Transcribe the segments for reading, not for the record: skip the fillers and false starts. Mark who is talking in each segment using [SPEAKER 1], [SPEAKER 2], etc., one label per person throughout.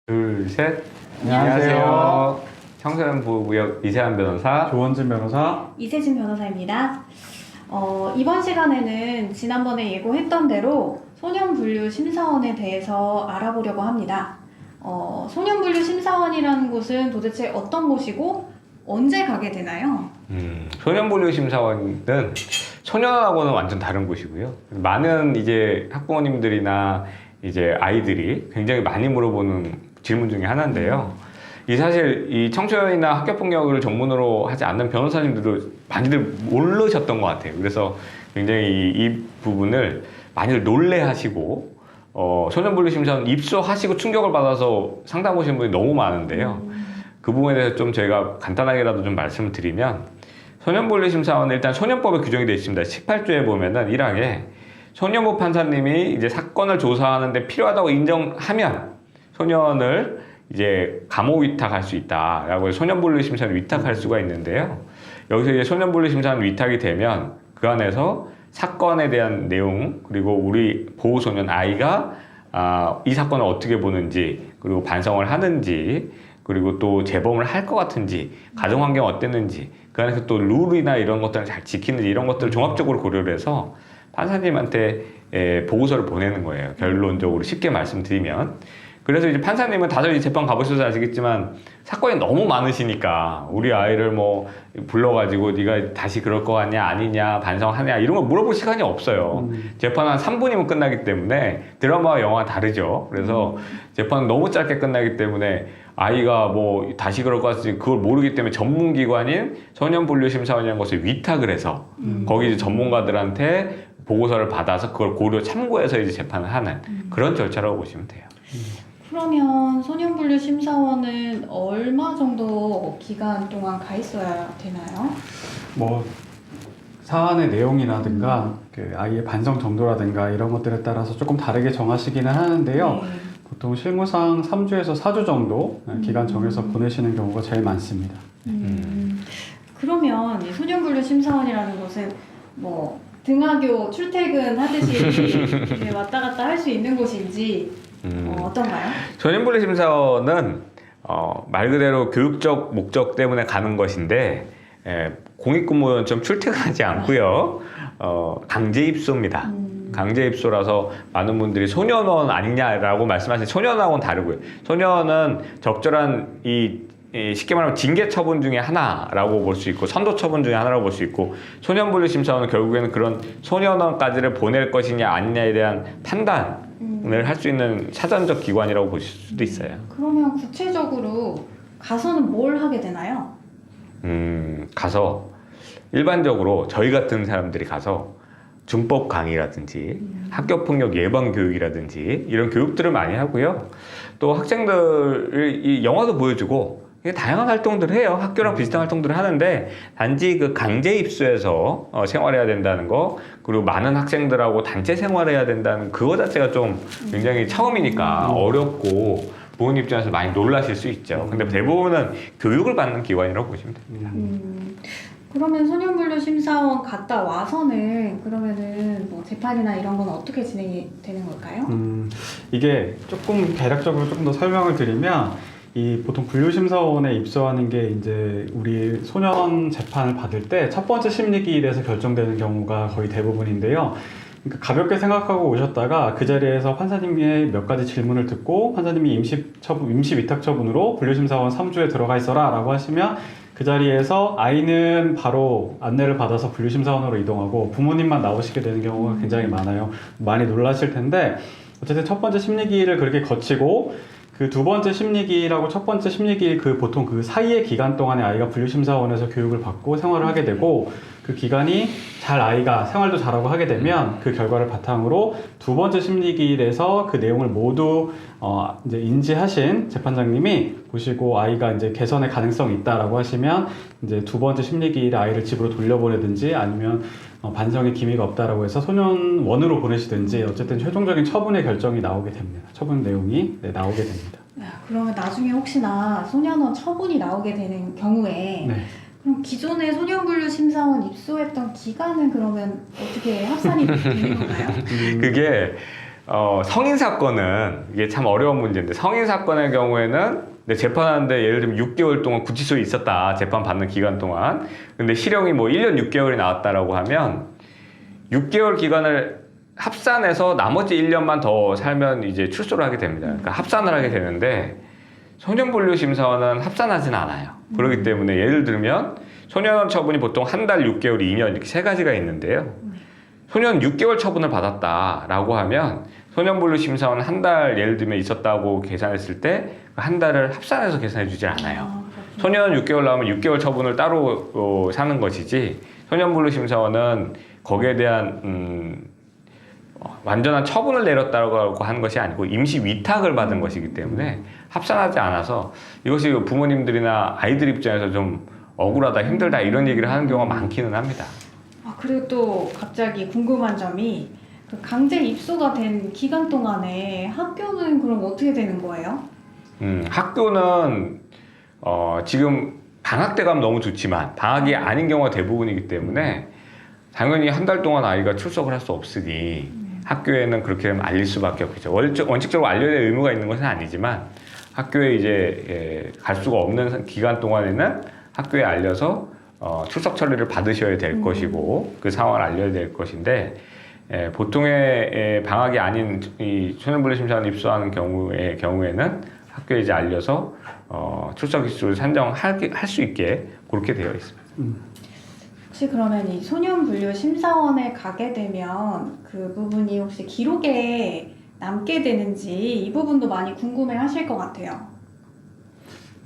[SPEAKER 1] 둘, 셋.
[SPEAKER 2] 안녕하세요.
[SPEAKER 1] 청소년보호구역 이세한 변호사.
[SPEAKER 2] 조원진 변호사.
[SPEAKER 3] 이세진 변호사입니다. 이번 시간에는 지난번에 예고했던 대로 소년분류심사원에 대해서 알아보려고 합니다. 소년분류심사원이라는 곳은 도대체 어떤 곳이고 언제 가게 되나요?
[SPEAKER 1] 소년보호심사원은 소년하고는 완전 다른 곳이고요. 많은 이제 학부모님들이나 이제 아이들이 굉장히 많이 물어보는 질문 중에 하나인데요. 이 사실 이 청소년이나 학교폭력을 전문으로 하지 않는 변호사님들도 많이들 모르셨던 것 같아요. 그래서 굉장히 이 부분을 많이들 놀래하시고 소년분류심사원 입소하시고 충격을 받아서 상담 오신 분이 너무 많은데요. 그 부분에 대해서 좀 저희가 간단하게라도 좀 말씀을 드리면, 소년분류심사원은 일단 소년법에 규정이 되어 있습니다. 18조에 보면은 1항에 소년부 판사님이 이제 사건을 조사하는데 필요하다고 인정하면 소년을 이제 감호 위탁할 수 있다라고 해서 소년분류심사는 위탁할 수가 있는데요. 여기서 이제 소년분류심사는 위탁이 되면 그 안에서 사건에 대한 내용, 그리고 우리 보호소년 아이가 이 사건을 어떻게 보는지, 그리고 반성을 하는지, 그리고 또 재범을 할 것 같은지, 가정환경 어땠는지, 그 안에서 또 룰이나 이런 것들을 잘 지키는지, 이런 것들을 종합적으로 고려를 해서 판사님한테 보고서를 보내는 거예요. 결론적으로 쉽게 말씀드리면. 그래서 이제 판사님은 다들 재판 가보셔서 아시겠지만 사건이 너무 많으시니까 우리 아이를 뭐 불러가지고 네가 다시 그럴 거 같냐 아니냐 반성하냐 이런 거 물어볼 시간이 없어요. 재판 한 3분이면 끝나기 때문에, 드라마와 영화 다르죠. 그래서 재판은 너무 짧게 끝나기 때문에 아이가 뭐 다시 그럴 것 같은지 그걸 모르기 때문에 전문기관인 소년분류심사원이라는 것을 위탁을 해서 거기 이제 전문가들한테 보고서를 받아서 그걸 고려 참고해서 이제 재판을 하는 그런 절차라고 보시면 돼요.
[SPEAKER 3] 그러면 소년분류심사원은 얼마 정도 기간 동안 가 있어야 되나요?
[SPEAKER 2] 뭐 사안의 내용이라든가 그 아이의 반성 정도라든가 이런 것들에 따라서 조금 다르게 정하시기는 하는데요.
[SPEAKER 3] 네.
[SPEAKER 2] 보통 실무상 3주에서 4주 정도 기간 정해서 보내시는 경우가 제일 많습니다.
[SPEAKER 3] 그러면 이 소년분류심사원이라는 곳은 뭐 등하교 출퇴근 하듯이 이제 왔다 갔다 할 수 있는 곳인지 어떤가요?
[SPEAKER 1] 소년분류심사원은 말 그대로 교육적 목적 때문에 가는 것인데 공익근무원처럼 출퇴근하지 않고요. 강제 입소입니다. 강제 입소라서 많은 분들이 소년원 아니냐라고 말씀하시는, 소년하고는 다르고요. 소년은 적절한 쉽게 말하면 징계 처분 중에 하나라고 볼 수 있고 선도 처분 중에 하나라고 볼 수 있고, 소년분류심사원은 결국에는 그런 소년원까지를 보낼 것이냐 아니냐에 대한 판단을 할 수 있는 사전적 기관이라고 보실 수도 있어요.
[SPEAKER 3] 그러면 구체적으로 가서는 뭘 하게 되나요?
[SPEAKER 1] 가서 일반적으로 저희 같은 사람들이 가서 준법 강의라든지 학교폭력 예방 교육이라든지 이런 교육들을 많이 하고요. 또 학생들 이 영화도 보여주고 다양한 활동들을 해요. 학교랑 비슷한 활동들을 하는데, 단지 그 강제 입소해서 생활해야 된다는 거, 그리고 많은 학생들하고 단체 생활해야 된다는 그거 자체가 좀 굉장히 처음이니까 어렵고 부모님 입장에서 많이 놀라실 수 있죠. 근데 대부분은 교육을 받는 기관이라고 보시면 됩니다.
[SPEAKER 3] 그러면 소년분류심사원 갔다 와서는 그러면은 뭐 재판이나 이런 건 어떻게 진행이 되는 걸까요?
[SPEAKER 2] 이게 조금 대략적으로 조금 더 설명을 드리면, 이 보통 분류심사원에 입소하는 게 이제 우리 소년 재판을 받을 때 첫 번째 심리기일에서 결정되는 경우가 거의 대부분인데요. 그러니까 가볍게 생각하고 오셨다가 그 자리에서 판사님의 몇 가지 질문을 듣고 판사님이 임시 위탁 처분으로 분류심사원 3주에 들어가 있어라 라고 하시면, 그 자리에서 아이는 바로 안내를 받아서 분류심사원으로 이동하고 부모님만 나오시게 되는 경우가 굉장히 많아요. 많이 놀라실 텐데, 어쨌든 첫 번째 심리기일을 그렇게 거치고 그 두 번째 심리기일하고 첫 번째 심리기일 보통 그 사이의 기간 동안에 아이가 분류심사원에서 교육을 받고 생활을 하게 되고, 그 기간이 잘 아이가 생활도 잘하고 하게 되면 그 결과를 바탕으로 두 번째 심리기일에서 그 내용을 모두 이제 인지하신 재판장님이 보시고 아이가 이제 개선의 가능성이 있다라고 하시면 이제 두 번째 심리기일에 아이를 집으로 돌려보내든지 아니면 반성의 기미가 없다라고 해서 소년원으로 보내시든지, 어쨌든 최종적인 처분의 결정이 나오게 됩니다. 처분 내용이 나오게 됩니다.
[SPEAKER 3] 그러면 나중에 혹시나 소년원 처분이 나오게 되는 경우에
[SPEAKER 2] 네.
[SPEAKER 3] 그럼 기존에 소년분류 심사원 입소했던 기간은 그러면 어떻게 합산이 되는 건가요?
[SPEAKER 1] 그게 성인 사건은 이게 참 어려운 문제인데 성인 사건의 경우에는 근데 재판하는데 예를 들면 6개월 동안 구치소에 있었다 재판 받는 기간 동안 근데 실형이 뭐 1년 6개월이 나왔다라고 하면 6개월 기간을 합산해서 나머지 1년만 더 살면 이제 출소를 하게 됩니다. 그러니까 합산을 하게 되는데 소년분류 심사원은 합산하지는 않아요. 그렇기 때문에 예를 들면 소년 처분이 보통 한 달, 6개월, 2년 이렇게 세 가지가 있는데요. 소년 6개월 처분을 받았다라고 하면 소년분류 심사원은 한 달 예를 들면 있었다고 계산했을 때 한 달을 합산해서 계산해 주질 않아요. 소년 6개월 나오면 6개월 처분을 따로 사는 것이지 소년분류 심사원은 거기에 대한 완전한 처분을 내렸다고 하는 것이 아니고 임시 위탁을 받은 것이기 때문에 합산하지 않아서 이것이 부모님들이나 아이들 입장에서 좀 억울하다 힘들다 이런 얘기를 하는 경우가 많기는 합니다.
[SPEAKER 3] 그리고 또 갑자기 궁금한 점이 그 강제 입소가 된 기간 동안에 학교는 그럼 어떻게 되는 거예요?
[SPEAKER 1] 학교는 지금 방학 때 가면 너무 좋지만 방학이 아닌 경우가 대부분이기 때문에 당연히 한 달 동안 아이가 출석을 할 수 없으니 학교에는 그렇게 되면 알릴 수밖에 없겠죠. 원칙적으로 알려야 될 의무가 있는 것은 아니지만 학교에 이제 갈 수가 없는 기간 동안에는 학교에 알려서 출석 처리를 받으셔야 될 것이고 그 상황을 알려야 될 것인데 보통의 방학이 아닌 이 소년분류 심사원 입소하는 경우에는 학교에 이제 알려서 출석 일수를 산정할 수 있게 그렇게 되어 있습니다.
[SPEAKER 3] 혹시 그러면 이 소년분류 심사원에 가게 되면 그 부분이 혹시 기록에 남게 되는지 이 부분도 많이 궁금해 하실 것 같아요.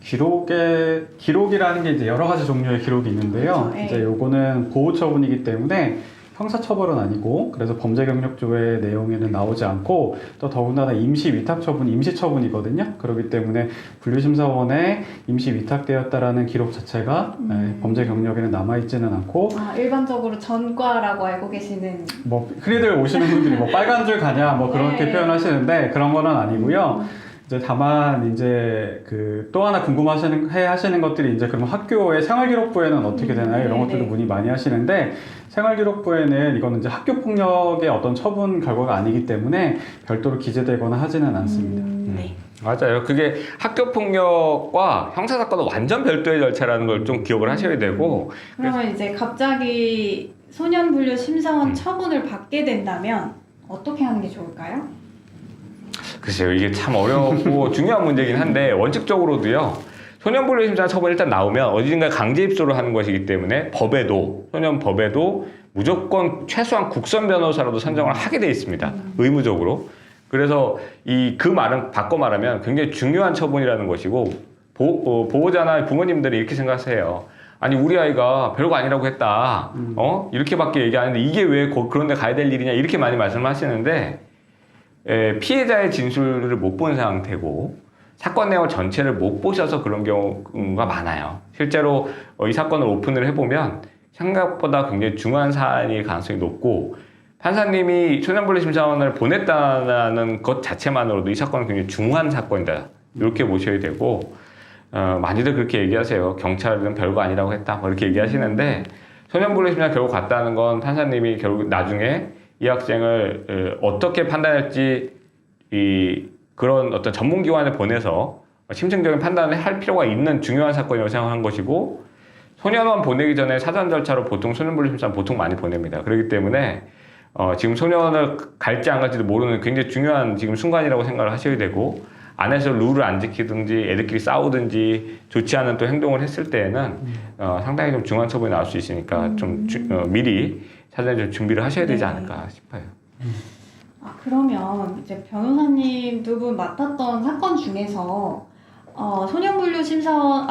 [SPEAKER 2] 기록이라는 게 이제 여러 가지 종류의 기록이 있는데요.
[SPEAKER 3] 그렇죠.
[SPEAKER 2] 이제 요거는 보호처분이기 때문에 형사처벌은 아니고 그래서 범죄경력조회 내용에는 나오지 않고 또 더군다나 임시위탁처분, 임시처분이거든요. 그렇기 때문에 분류심사원에 임시위탁되었다라는 기록 자체가 범죄경력에는 남아있지는 않고
[SPEAKER 3] 일반적으로 전과라고 알고 계시는
[SPEAKER 2] 뭐 흔히들 오시는 분들이 뭐 빨간 줄 가냐 뭐 그렇게
[SPEAKER 3] 네.
[SPEAKER 2] 표현하시는데 그런 거는 아니고요. 이제 다만 이제 그 또 하나 하시는 것들이 이제 그럼 학교의 생활기록부에는 어떻게 되나요? 이런 것들도
[SPEAKER 3] 네네.
[SPEAKER 2] 문의 많이 하시는데 생활기록부에는 이거는 이제 학교폭력의 어떤 처분 결과가 아니기 때문에 별도로 기재되거나 하지는 않습니다.
[SPEAKER 3] 네.
[SPEAKER 1] 맞아요. 그게 학교폭력과 형사사건은 완전 별도의 절차라는 걸 좀 기억을 하셔야 되고
[SPEAKER 3] 그러면 이제 갑자기 소년분류 심사원 처분을 받게 된다면 어떻게 하는 게 좋을까요?
[SPEAKER 1] 글쎄요, 이게 참 어렵고 중요한 문제긴 한데 원칙적으로도요. 소년분류 심사 처분 일단 나오면 어디든가 강제 입소를 하는 것이기 때문에 소년법에도 무조건 최소한 국선 변호사라도 선정을 하게 돼 있습니다. 의무적으로. 그래서 그 말은 바꿔 말하면 굉장히 중요한 처분이라는 것이고 보호자나 부모님들이 이렇게 생각하세요. 아니 우리 아이가 별거 아니라고 했다. 이렇게밖에 얘기 안 했는데 이게 왜 그런 데 가야 될 일이냐 이렇게 많이 말씀하시는데 피해자의 진술을 못 본 상태고 사건 내용 전체를 못 보셔서 그런 경우가 많아요. 실제로 이 사건을 오픈을 해보면 생각보다 굉장히 중요한 사안일 가능성이 높고 판사님이 소년분류 심사원을 보냈다는 것 자체만으로도 이 사건은 굉장히 중요한 사건이다. 이렇게 보셔야 되고 많이들 그렇게 얘기하세요. 경찰은 별거 아니라고 했다. 뭐 이렇게 얘기하시는데 소년분류 심사 결국 갔다는 건 판사님이 결국 나중에 이 학생을 어떻게 판단할지 그런 어떤 전문기관에 보내서 심층적인 판단을 할 필요가 있는 중요한 사건이라고 생각한 것이고 소년원 보내기 전에 사전 절차로 보통 소년분류 심사는 보통 많이 보냅니다. 그렇기 때문에 지금 소년원을 갈지 안 갈지도 모르는 굉장히 중요한 지금 순간이라고 생각을 하셔야 되고 안에서 룰을 안 지키든지 애들끼리 싸우든지 좋지 않은 또 행동을 했을 때에는 상당히 좀 중한 처분이 나올 수 있으니까 좀 미리 사전에 좀 준비를 하셔야 되지 않을까 싶어요.
[SPEAKER 3] 그러면 이제 변호사님 두 분 맡았던 사건 중에서 소년분류 심사원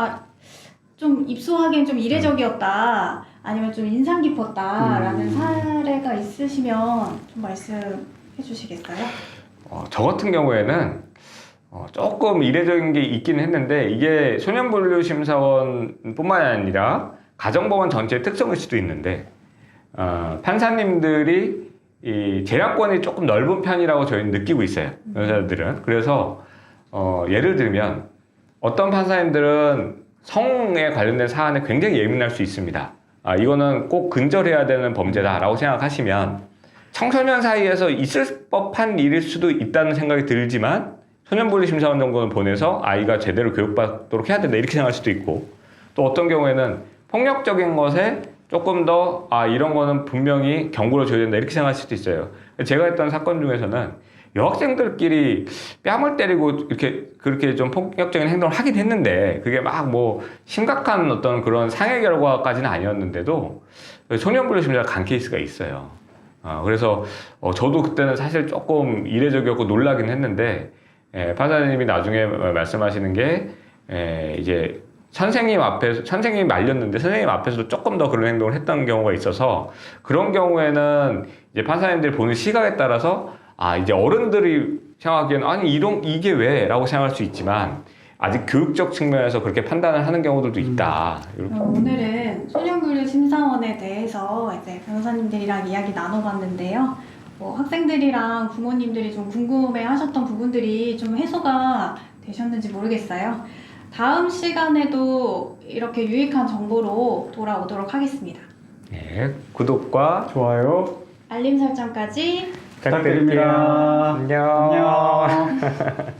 [SPEAKER 3] 좀 입소하기엔 좀 이례적이었다 아니면 좀 인상 깊었다라는 사례가 있으시면 좀 말씀해 주시겠어요?
[SPEAKER 1] 저 같은 경우에는 조금 이례적인 게 있긴 했는데 이게 소년분류 심사원뿐만 아니라 가정법원 전체의 특성일 수도 있는데 판사님들이 이 재량권이 조금 넓은 편이라고 저희는 느끼고 있어요. 변호사들은. 그래서 예를 들면 어떤 판사님들은 성에 관련된 사안에 굉장히 예민할 수 있습니다. 이거는 꼭 근절해야 되는 범죄다라고 생각하시면 청소년 사이에서 있을 법한 일일 수도 있다는 생각이 들지만 소년분리심사원 정도는 보내서 아이가 제대로 교육받도록 해야 된다 이렇게 생각할 수도 있고, 또 어떤 경우에는 폭력적인 것에 조금 더 이런 거는 분명히 경고를 줘야 된다 이렇게 생각할 수도 있어요. 제가 했던 사건 중에서는 여학생들끼리 뺨을 때리고 이렇게 그렇게 좀 폭력적인 행동을 하긴 했는데 그게 막 뭐 심각한 어떤 그런 상해 결과까지는 아니었는데도 소년분리심사가 간 케이스가 있어요. 그래서 저도 그때는 사실 조금 이례적이었고 놀라긴 했는데, 판사님이 나중에 말씀하시는 게 이제 선생님이 말렸는데 선생님 앞에서도 조금 더 그런 행동을 했던 경우가 있어서, 그런 경우에는 이제 판사님들이 보는 시각에 따라서 이제 어른들이 생각하기에는 아니 이게 왜? 라고 생각할 수 있지만 아직 교육적 측면에서 그렇게 판단을 하는 경우들도 있다. 이렇게.
[SPEAKER 3] 오늘은 소년분리심사원에 대해서 이제 변호사님들이랑 이야기 나눠봤는데요. 학생들이랑 부모님들이 좀 궁금해하셨던 부분들이 좀 해소가 되셨는지 모르겠어요. 다음 시간에도 이렇게 유익한 정보로 돌아오도록 하겠습니다.
[SPEAKER 1] 네, 구독과
[SPEAKER 2] 좋아요
[SPEAKER 3] 알림 설정까지
[SPEAKER 2] 부탁드립니다.
[SPEAKER 1] 안녕.
[SPEAKER 2] 안녕.